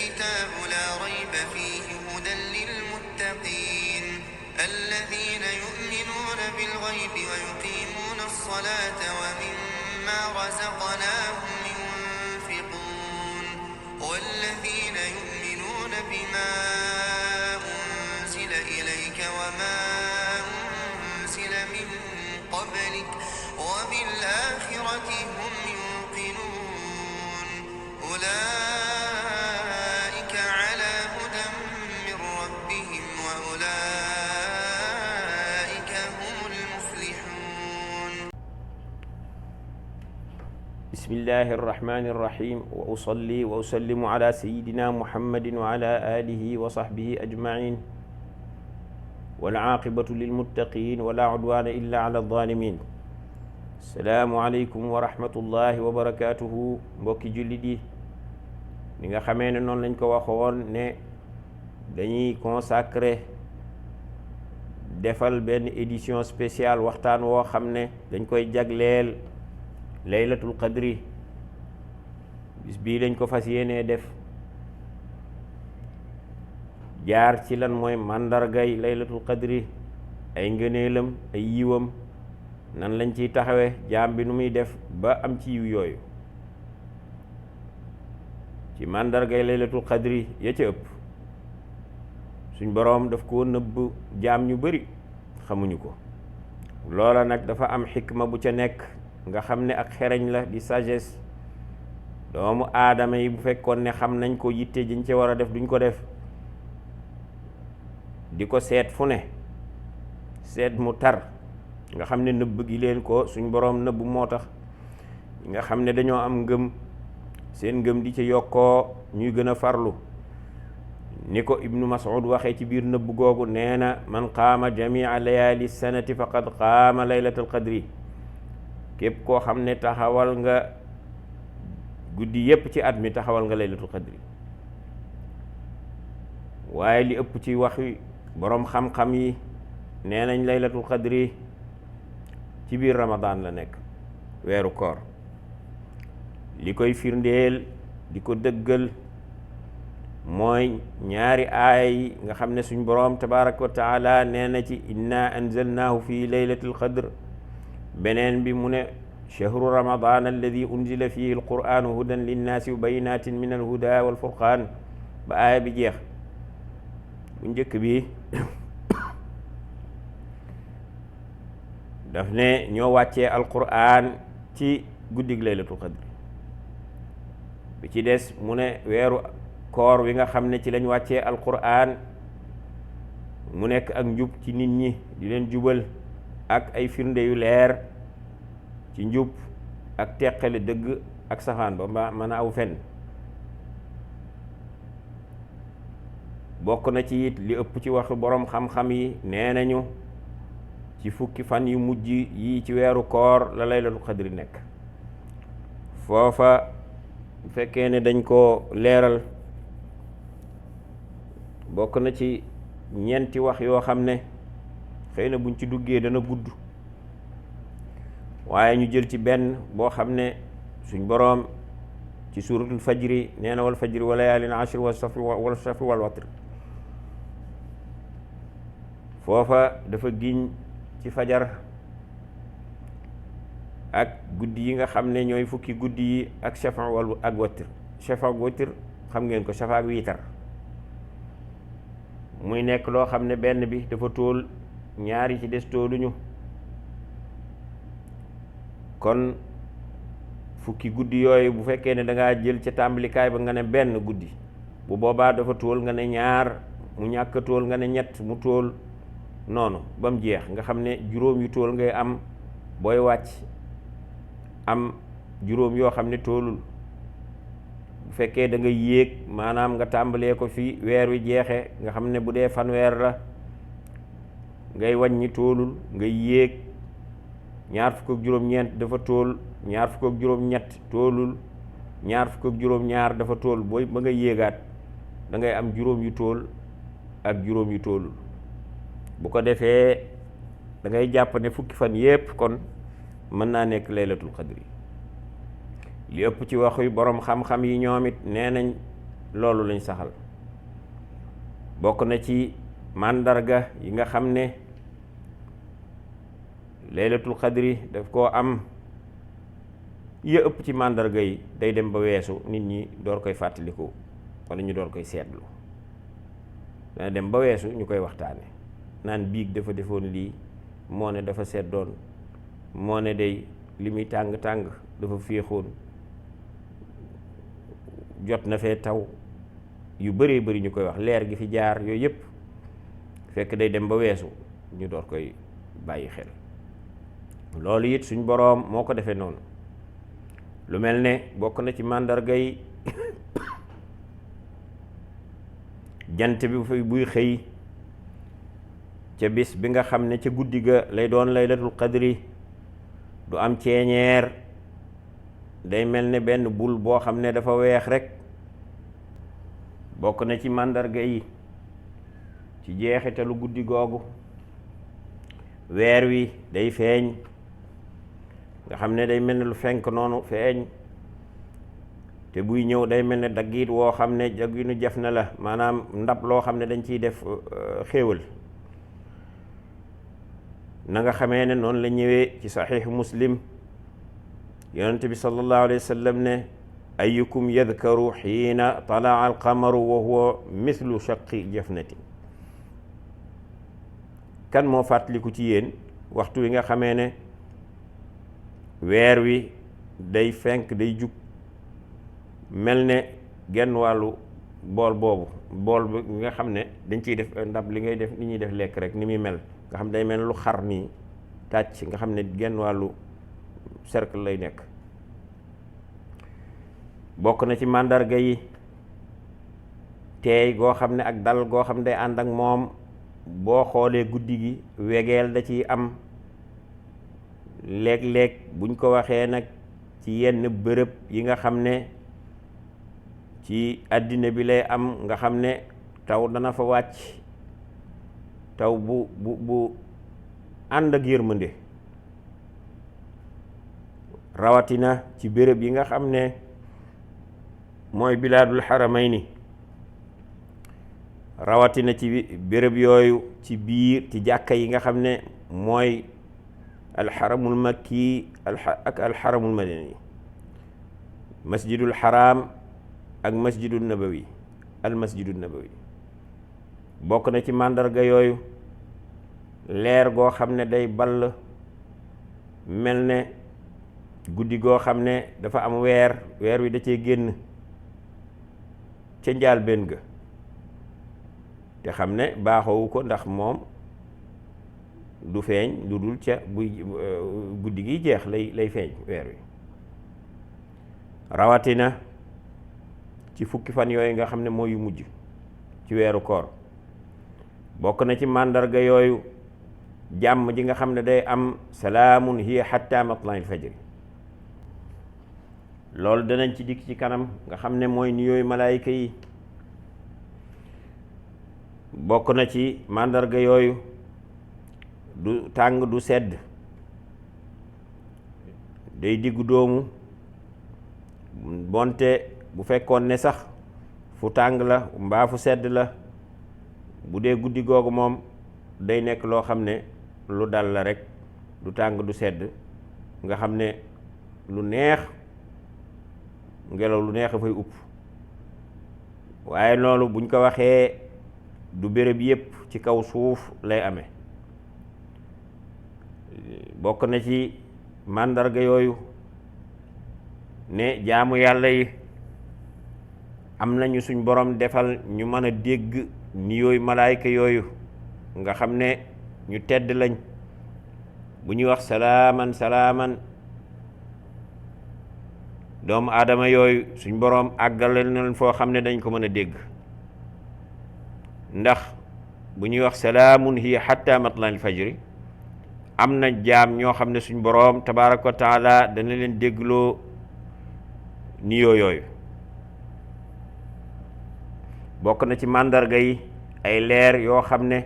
الكتاب لا ريب فيه هدى للمتقين الذين يؤمنون بالغيب ويقيمون الصلاة ومما رزقناهم ينفقون والذين يؤمنون بما أنزل إليك وما أنزل من قبلك وبالآخرة هم يوقنون أولئك على هدى من ربهم وأولئك هم المفلحون. بسم الله الرحمن الرحيم وأصلي وأسلم على سيدنا محمد وعلى آله وصحبه أجمعين والعاقبة للمتقين ولا عدوان إلا على الظالمين. السلام عليكم ورحمة الله وبركاته. mbokki jullit yi ni nga xamee ne noonu lañ ko waxoon ne dañuy consacré defal benn édition spéciale waxtaan woo xam ne dañ koy jagleel laylatul qadri. bis bii lañ ko fas yéenee def jaar ci lan mooy màndargay laylatul qadri, ay ngëneelam, ay yiwam, nan lañ ciy taxawe jaam bi nu muy def ba am ci yiw yooyu. ci màndargay laylatul qadri ya ca ëpp suñ boroom daf koo nëbb jaam ñu bari xamuñu ko. loola nag dafa am xikma bu ca nekk nga xam ne ak xereñ la di sagesse. doomu aadama yi bu fekkoon ne xam nañ ko yitte jiñ ca war a def duñ ko def, di ko seet fu ne seet mu tar nga xam ne nëbb gi leen ko suñ boroom nëbb moo tax nga xam ne dañoo am ngëm, seen ngëm di ci yokkoo ñuy gën a farlu. ni ko ibnu Mas'ud waxee ci biir nëbb googu, nee na man qaama jamia layaali sanati faqad qaama laylatul qadri. képp koo xam ne taxawal nga guddi yépp ci at mi taxawal nga laylatul qadri. waaye li ëpp ci waxi boroom xam-xam yi nee nañ laylatul qadri ci biir ramadan la nekk, weeru koor. li koy firndeel di ko dëggal mooy ñaari aaya yi nga xam ne suñ boroom tabaraka wa taala nee na ci inna anzalnaahu fi laylatil qadr. beneen bi mu ne shahru ramadan alladi unzila fihi alquranu hudan linnaasi wa bayinatin min alhuda walfurqaan ba aaya bi jeex. bu njëkk bi daf ne ñoo wàccee alquran ci guddig laylatul qadr. bi ci des mu ne weeru koor wi nga xam ne ci lañ wàccee alquran mu nekk ak njub ci nit ñi, di leen jubal ak ay firnde yu leer ci njub ak teqale dëgg ak safaan ba mën a aw fenn. bokk na ci it li ëpp ci waxu boroom xam-xam yi nee nañu ci fukki fan yu mujj yi ci weeru koor la laylatul qadri nekk. foofa bu fekkee ne dañ koo leeral, bokk na ci ñeenti wax yoo xam ne xëy na buñ ci duggee dana gudd, waaye ñu jël ci benn boo xam ne suñ boroom ci suuratul fajri nee na wal fajri wa layaalin ashr wal shaf'i wal watr. foofa dafa giñ ci fajar ak guddi yi nga xam ne ñooy fukki guddi yi ak shafa ak watr. shafa ak watr xam ngeen ko, shafa ak wiitar muy nekk loo xam ne benn bi dafa tóol, ñaari ci des tóoluñu. kon fukki guddi yooyu bu fekkee ne dangaa jël ca tàmbalikaay ba nga ne benn guddi, bu boobaa dafa tóol nga ne ñaar, mu ñàkk tóol nga ne ñett, mu tóol noonu ba mu jeex. nga xam ne juróom yu tóol ngay am booy wàcc, am juróom yoo xam ne tóolul. bu fekkee da nga yéeg, maanaam nga tàmbalee ko fi weer wi jeexe, nga xam ne bu dee fanweer la ngay wàññi tóolul, nga yéeg ñaar fukk ak juróom-ñeent dafa tóol, ñaar fukk ak juróom-ñett tóolul, ñaar fukk ak juróom-ñaar dafa tóol. booy ba nga yéegaat da ngay am juróom yu tóol ak juróom yu tóolul. bu ko defee da ngay jàpp ne fukki fan yépp kon mën naa nekk laylatul qadri. li ëpp ci waxu boroom xam-xam yi ñoom it nee nañ loolu lañ saxal. bokk na ci màndarga yi nga xam ne laylatul qadri daf koo am, ya ëpp ci màndarga yi day dem ba weesu nit ñi door koy fàttaliku wala ñu door koy seetlu, dana dem ba weesu ñu koy waxtaane naan biig dafa defoon lii, moo ne dafa seddoon, moo ne day li muy tàng-tàng dafa féexoon, jot na fee taw, yu bëree bëri ñu koy wax, leer gi fi jaar, yooyu yëpp fekk day dem ba weesu ñu door koy bàyyi xel. loolu it suñ boroom moo ko defee noonu. lu mel ne bokk na ci màndarga yi jant bi buy xëy ca bis bi nga xam ne ca guddi ga lay doon laylatul qadri du am ceeñeer, day mel ne benn bul boo xam ne dafa weex rek. bokk na ci màndarga yi ci jeexitalu guddi googu weer wi day feeñ, nga xam ne day mel ne lu fenk noonu feeñ, te buy ñëw day mel ne daggiit woo xam ne dagginu jaf na la, maanaam ndab loo xam ne dañ ciy def xéewal. na nga xamee ne noonu la ñëwee ci saxiix muslim, yonent bi sallallahu alayhi wa sallam ne ayukum yadkaru xiina talaa alqamaru wa huwa mithlu shaqi jafnati. kan moo fàttaliku ci yéen waxtu wi nga xamee ne weer wi day fenk, day jug mel ne genn wàllu bool boobu, bool bi nga xam ne dañ ciy def ndab li ngay def ni ñuy def lekk rek ni muy mel, nga xam day mel lu xar nii tàcc, nga xam ne genn wàllu cercle lay nekk. bokk na ci màndarga yi teey goo xam ne ak dal goo xam ne day ànd ak moom. boo xoolee guddi gi wegeel da ciy am, léeg-léeg buñ ko waxee nag ci yenn bërëb yi nga xam ne ci àddina bi lay am, nga xam ne taw dana fa wàcc, taw bu ànd ak yërmande, rawatina ci bërëb yi nga xam ne mooy bilaadul xaramayni, rawatina ci béréb yooyu ci biir ci jàkka yi nga xam ne mooy alxaramul makki ak alxaramul madani, masjidul xaraam ak masjidul nabawi, almasjidul nabawi. bokk na ci màndarga yooyu leer goo xam ne day ball mel ne guddi goo xam ne dafa am weer wi da cee génn ca njaal benn ga, te xam ne baaxoowu ko ndax moom du feeñ lu dul ca buy guddi gi jeex lay feeñ weer wi. rawatina ci fukki fan yooyu nga xam ne mooy yu mujj ci weeru koor. bokk na ci màndarga yooyu jàmm ji nga xam ne day am salaamun hiya hatta matla'il fajri. loolu danañ ci dikk ci kanam, nga xam ne mooy nuyooyu malaayika yi. bokk na ci màndarga yooyu du tàng du sedd, day diggu doomu, bonte bu fekkoon ne sax fu tàng la mbaa fu sedd la, bu dee guddi googu moom day nekk loo xam ne lu dal la rek, du tàng du sedd, nga xam ne lu neex, ngelaw lu neex a fay upp. waaye loolu buñ ko waxee du béréb yépp ci kaw suuf lay amee. bokk na ci màndarga yooyu ne jaamu yàlla yi am nañu suñ borom defal ñu mën a dégg ni yooyu malaayka yooyu nga xam ne ñu tedd lañ, bu ñuy wax salaaman salaaman, doomu aadama yooyu suñ boroom àggale na leen foo xam ne dañ ko mën a dégg, ndax bu ñuy wax salaamun hiya hatta matla'il fajri am na jaam ñoo xam ne suñ boroom tabaaraka wa taala dana leen déggloo niyoo yooyu. bokk na ci màndarga yi ay leer yoo xam ne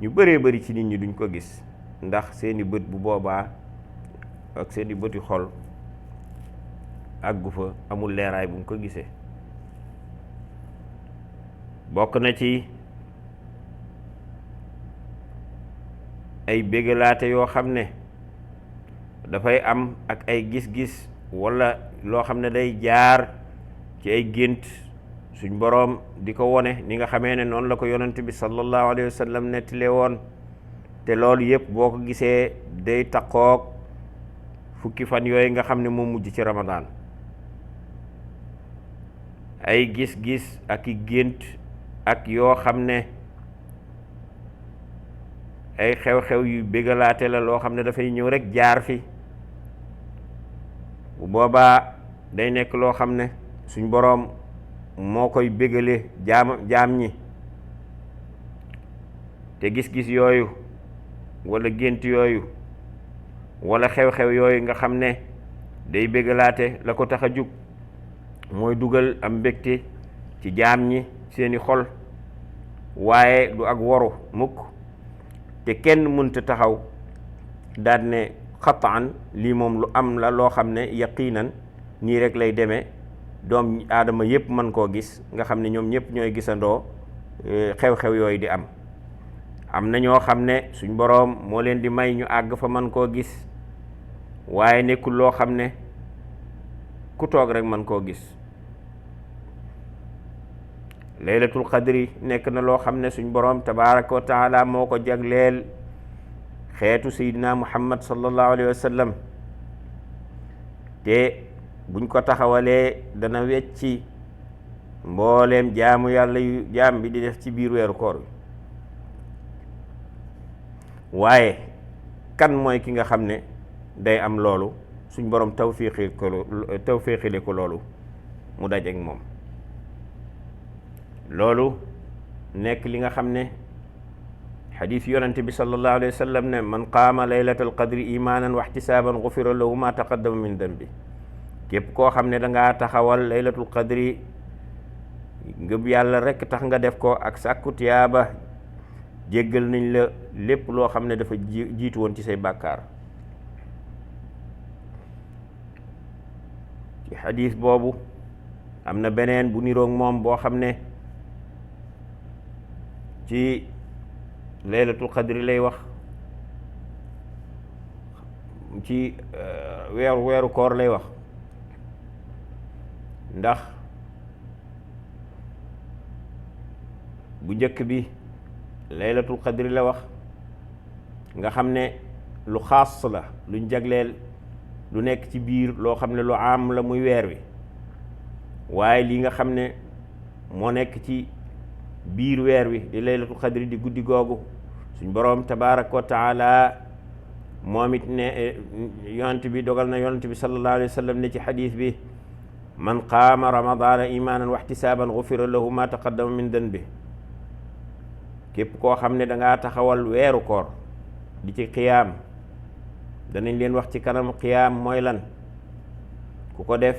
ñu bëree bëri ci nit ñi duñ ko gis, ndax seeni bët bu boobaa ak seeni bëti xol àggu fa, amul leeraay bu mu ko gisee. bokk na ci ay bégalaate yoo xam ne dafay am ak ay gis-gis walla loo xam ne day jaar ci ay gént suñ boroom di ko wone ni nga xamee ne noonu la ko yonent bi sallallahu alayhi wa sallam nettile woon te loolu yëpp boo ko gisee day taqoog fukki fan yooyu nga xam ne moo mujj ci Ramadan ay gis-gis ak i gént ak yoo xam ne ay xew-xew yu bégalaate la loo xam ne dafay ñëw rekk jaar fi bu boobaa day nekk loo xam ne suñ boroom moo koy bégale jaam ñi te gis-gis yooyu walla gént yooyu walla xew-xew yooyu nga xam ne day bégalaate la ko tax a jug mooy dugal am mbégte ci jaam ñi seeni xol waaye du ak woru mukk te kenn mënta taxaw daal ne xataan lii moom lu am la loo xam ne yaqiinan nii rek lay demee doom aadama yépp mën koo gis nga xam ne ñoom ñépp ñooy gisandoo xew-xew yooyu di am na ñoo xam ne suñ boroom moo leen di may ñu àgg fa mën koo gis waaye nekkul loo xam ne ku toog rek mën koo gis. laylatul qadri nekk na loo xam ne suñ boroom tabaaraka wa taala moo ko jagleel xeetu sayyidina muhammad sallallahu alayhi wa sallam te buñ ko taxawalee dana wecci mbooleem jaamu yàlla yu jaam bi di def ci biir weeru koor wi waaye kan mooy ki nga xam ne day am loolu suñ boroom tawfiixile ko loolu mu dajeek moom loolu nekk li nga xam ne xadiis yonente bi sallallahu alayhi wa sallam ne man qaama laylatal qadri imaanan wa ihtisaaban gufira lahu ma taqaddama min dambi képp koo xam ne dangaa taxawal laylatul qadri ngëb yàlla rekk tax nga def ko ak sàkku tiyaaba jéggal nañ la lépp loo xam ne dafa jiitu woon ci say bàkkaar ci xadiis boobu am na beneen bu niroog moom boo xam ne ci laylatul qadri lay wax ci weeru koor lay wax ndax bu njëkk bi laylatul qadri la wax nga xam ne lu xaas la luñ jagleel lu nekk ci biir loo xam ne lu am la muy weer wi waaye li nga xam ne moo nekk ci biir weer wi di laylatul qadri di guddi googu suñ boroom tabaaraka wa taala moom it ne yonent bi dogal na yonent bi sallallahu alayhi wa sallam ne ci xadiis bi man qaama ramadaana imaanan wa ihtisaaban gufira lahu ma taqaddama min danbi képp koo xam ne dangaa taxawal weeru koor di ci qiyaam danañ leen wax ci kanam qiyaam mooy lan ku ko def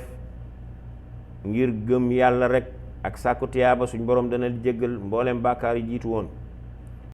ngir gëm yàlla rek ak sàkku tiyaaba suñ boroom dana jéggal mboolem bàkkaar yi jiitu woon